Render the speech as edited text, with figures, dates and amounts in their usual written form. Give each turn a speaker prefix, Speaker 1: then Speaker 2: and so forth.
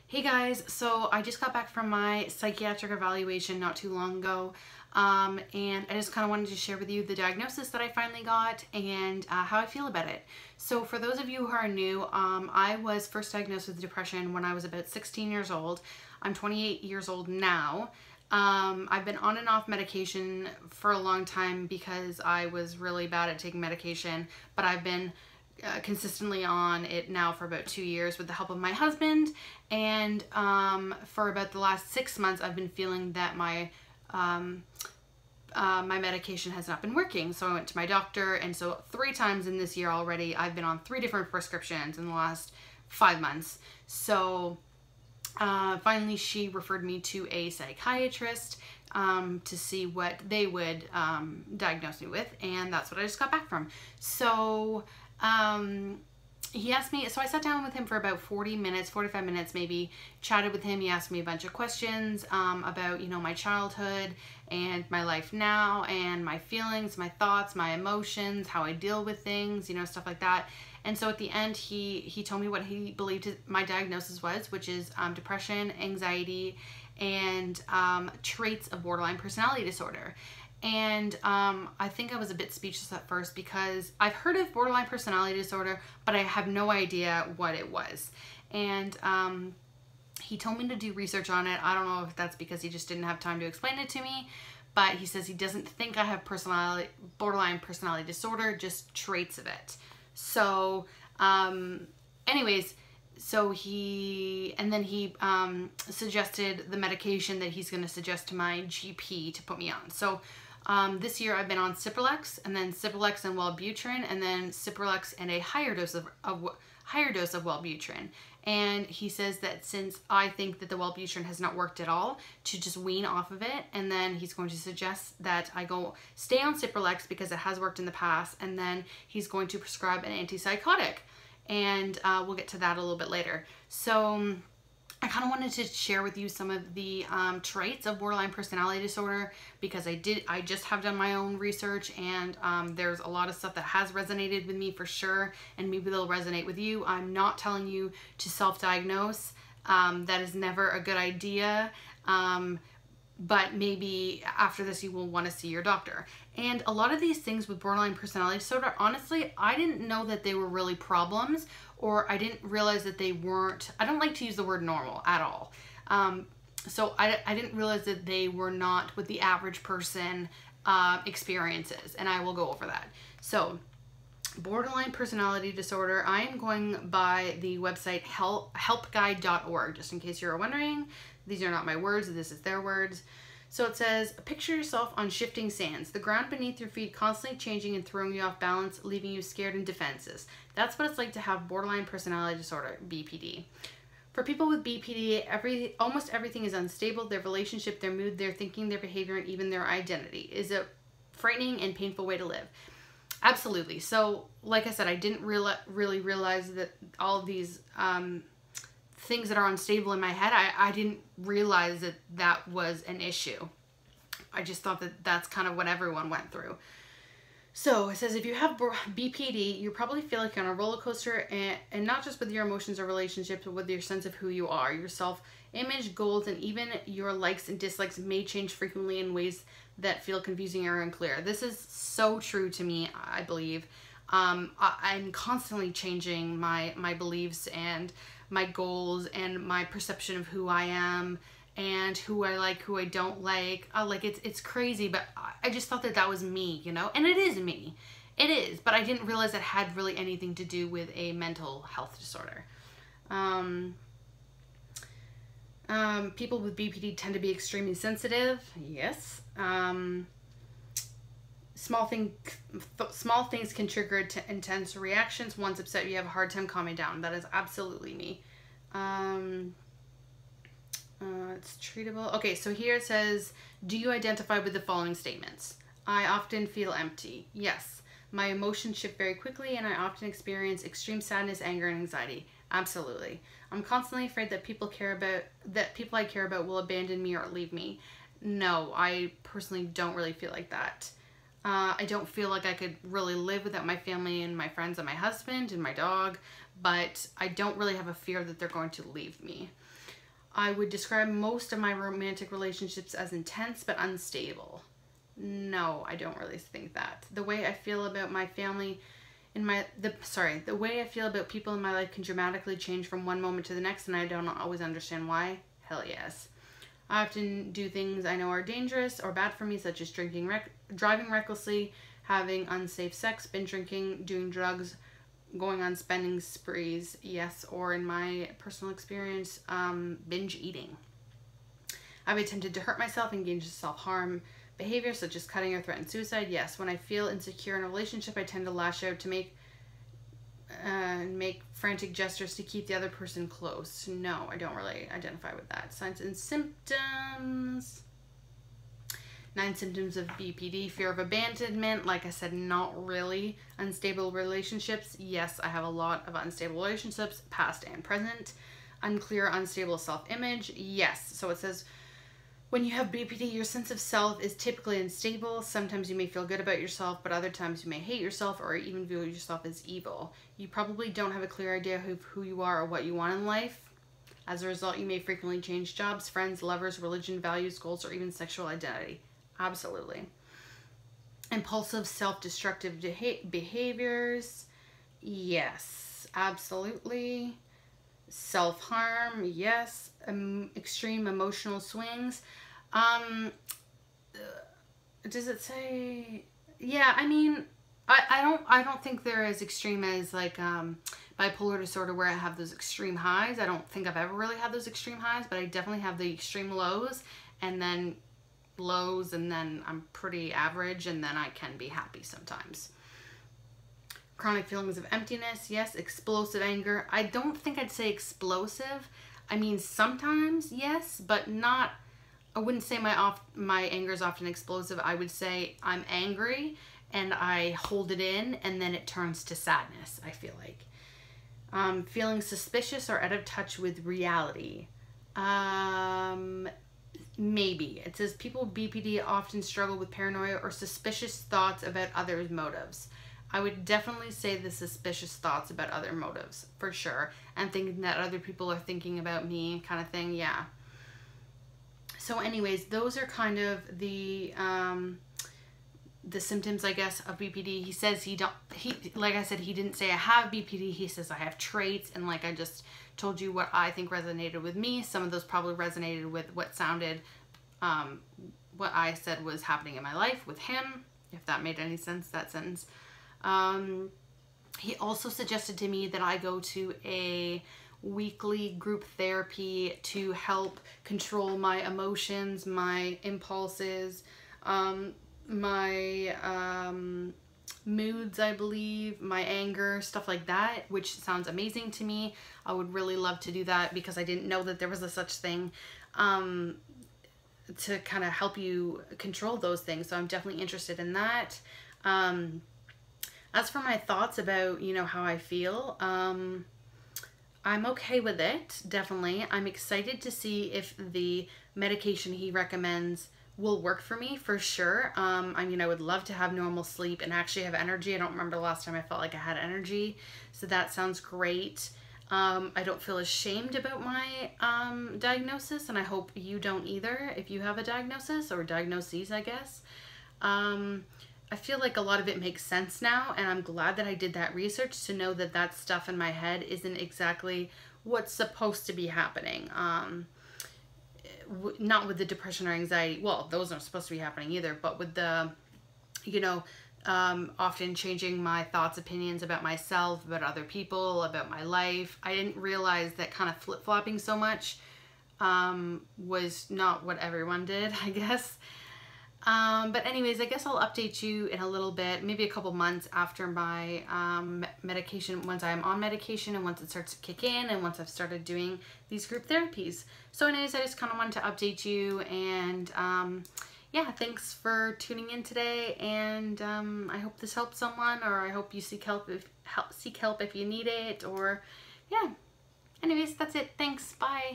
Speaker 1: Hey guys, so I just got back from my psychiatric evaluation not too long ago, and I just kind of wanted to share with you the diagnosis that I finally got and how I feel about it. So for those of you who are new, I was first diagnosed with depression when I was about 16 years old. I'm 28 years old now. I've been on and off medication for a long time because I was really bad at taking medication, but I've been consistently on it now for about 2 years with the help of my husband, and for about the last 6 months I've been feeling that my medication has not been working. So I went to my doctor, and so 3 times in this year already I've been on 3 different prescriptions in the last 5 months. So finally she referred me to a psychiatrist to see what they would diagnose me with, and that's what I just got back from. So he asked me, so I sat down with him for about 40 minutes, 45 minutes maybe, chatted with him. He asked me a bunch of questions about, you know, my childhood and my life now and my feelings, my thoughts, my emotions, how I deal with things, you know, stuff like that. And so at the end, he told me what he believed my diagnosis was, which is depression, anxiety, and traits of borderline personality disorder. And I think I was a bit speechless at first because I've heard of borderline personality disorder, but I have no idea what it was. And he told me to do research on it. I don't know if that's because he just didn't have time to explain it to me, but he says he doesn't think I have borderline personality disorder, just traits of it. So anyways, so he suggested the medication that he's going to suggest to my GP to put me on. So this year I've been on Cipralex, and then Cipralex and Wellbutrin, and then Cipralex and a higher dose of Wellbutrin. And he says that since I think that the Wellbutrin has not worked at all, to just wean off of it, and then he's going to suggest that I stay on Cipralex because it has worked in the past, and then he's going to prescribe an antipsychotic. And we'll get to that a little bit later. So I kind of wanted to share with you some of the traits of borderline personality disorder because I just have done my own research, and there's a lot of stuff that has resonated with me for sure, and maybe they'll resonate with you. I'm not telling you to self-diagnose. That is never a good idea. But maybe after this you will want to see your doctor. And a lot of these things with borderline personality disorder, honestly, I didn't know that they were really problems, or I didn't realize that they weren't. I don't like to use the word normal at all. So I didn't realize that they were not what the average person experiences, and I will go over that. So borderline personality disorder, I am going by the website helpguide.org, just in case you're wondering. These are not my words, this is their words. So it says, picture yourself on shifting sands, the ground beneath your feet constantly changing and throwing you off balance, leaving you scared and defenses. That's what it's like to have borderline personality disorder, BPD. For people with BPD, almost everything is unstable. Their relationship, their mood, their thinking, their behavior, and even their identity is a frightening and painful way to live. Absolutely. So, like I said, I didn't really realize that all of these things that are unstable in my head, I didn't realize that that was an issue. I just thought that that's kind of what everyone went through. So it says, if you have BPD, you probably feel like you're on a roller coaster, and not just with your emotions or relationships, but with your sense of who you are. Your self-image, goals, and even your likes and dislikes may change frequently in ways that feel confusing or unclear. This is so true to me, I believe. I'm constantly changing my beliefs and my goals and my perception of who I am and who I like, who I don't like. It's crazy, but I just thought that was me, you know? And it is me. It is, but I didn't realize it had really anything to do with a mental health disorder. People with BPD tend to be extremely sensitive. Yes. Small things can trigger intense reactions. Once upset, you have a hard time calming down. That is absolutely me. It's treatable. Okay, so here it says, do you identify with the following statements? I often feel empty. Yes. My emotions shift very quickly, and I often experience extreme sadness, anger, and anxiety. Absolutely. I'm constantly afraid that people I care about will abandon me or leave me. No, I personally don't really feel like that. I don't feel like I could really live without my family and my friends and my husband and my dog, but I don't really have a fear that they're going to leave me. I would describe most of my romantic relationships as intense but unstable. No, I don't really think that. The way I feel about my family the way I feel about people in my life can dramatically change from one moment to the next, and I don't always understand why. Hell yes. I often do things I know are dangerous or bad for me, such as driving recklessly, having unsafe sex, binge drinking, doing drugs, going on spending sprees, yes, or in my personal experience, binge eating. I've attempted to hurt myself, engage in self-harm behavior such as cutting or threaten suicide, yes. When I feel insecure in a relationship, I tend to lash out to make frantic gestures to keep the other person close. No, I don't really identify with that. Signs and symptoms. 9 symptoms of BPD. Fear of abandonment. Like I said, not really. Unstable relationships. Yes, I have a lot of unstable relationships, past and present. Unclear, unstable self-image. Yes. So it says, when you have BPD, your sense of self is typically unstable. Sometimes you may feel good about yourself, but other times you may hate yourself or even view yourself as evil. You probably don't have a clear idea of who you are or what you want in life. As a result, you may frequently change jobs, friends, lovers, religion, values, goals, or even sexual identity. Absolutely. Impulsive, self-destructive behaviors. Yes, absolutely. Self-harm. Yes. Extreme emotional swings. Does it say? Yeah, I mean, I don't think they're as extreme as like bipolar disorder, where I have those extreme highs. I don't think I've ever really had those extreme highs, but I definitely have the extreme lows, and then lows, and then I'm pretty average, and then I can be happy sometimes. Chronic feelings of emptiness. Yes. Explosive anger. I don't think I'd say explosive. I mean, sometimes, yes, but not, I wouldn't say my anger is often explosive. I would say I'm angry and I hold it in, and then it turns to sadness, I feel like. Feeling suspicious or out of touch with reality. Maybe. It says people with BPD often struggle with paranoia or suspicious thoughts about others' motives. I would definitely say the suspicious thoughts about other motives, for sure. And thinking that other people are thinking about me, kind of thing, yeah. So anyways, those are kind of the symptoms, I guess, of BPD. He says like I said, he didn't say I have BPD. He says I have traits, and like I just told you what I think resonated with me. Some of those probably resonated with what sounded, what I said was happening in my life with him, if that made any sense, that sentence. He also suggested to me that I go to a weekly group therapy to help control my emotions, my impulses, my moods, I believe, my anger, stuff like that, which sounds amazing to me. I would really love to do that because I didn't know that there was a such thing to kind of help you control those things. So I'm definitely interested in that. As for my thoughts about, you know, how I feel, I'm okay with it, definitely. I'm excited to see if the medication he recommends will work for me, for sure. I mean, I would love to have normal sleep and actually have energy. I don't remember the last time I felt like I had energy, so that sounds great. I don't feel ashamed about my diagnosis, and I hope you don't either if you have a diagnosis, or diagnoses, I guess. I feel like a lot of it makes sense now, and I'm glad that I did that research to know that that stuff in my head isn't exactly what's supposed to be happening. Not with the depression or anxiety. Well, those aren't supposed to be happening either, but with the, you know, often changing my thoughts, opinions about myself, about other people, about my life. I didn't realize that kind of flip-flopping so much was not what everyone did, I guess. But anyways, I guess I'll update you in a little bit, maybe a couple months after my medication, once I'm on medication and once it starts to kick in and once I've started doing these group therapies. So anyways, I just kind of wanted to update you, and yeah, thanks for tuning in today, and I hope this helps someone, or I hope you seek help if you need it, or yeah. Anyways, that's it. Thanks. Bye.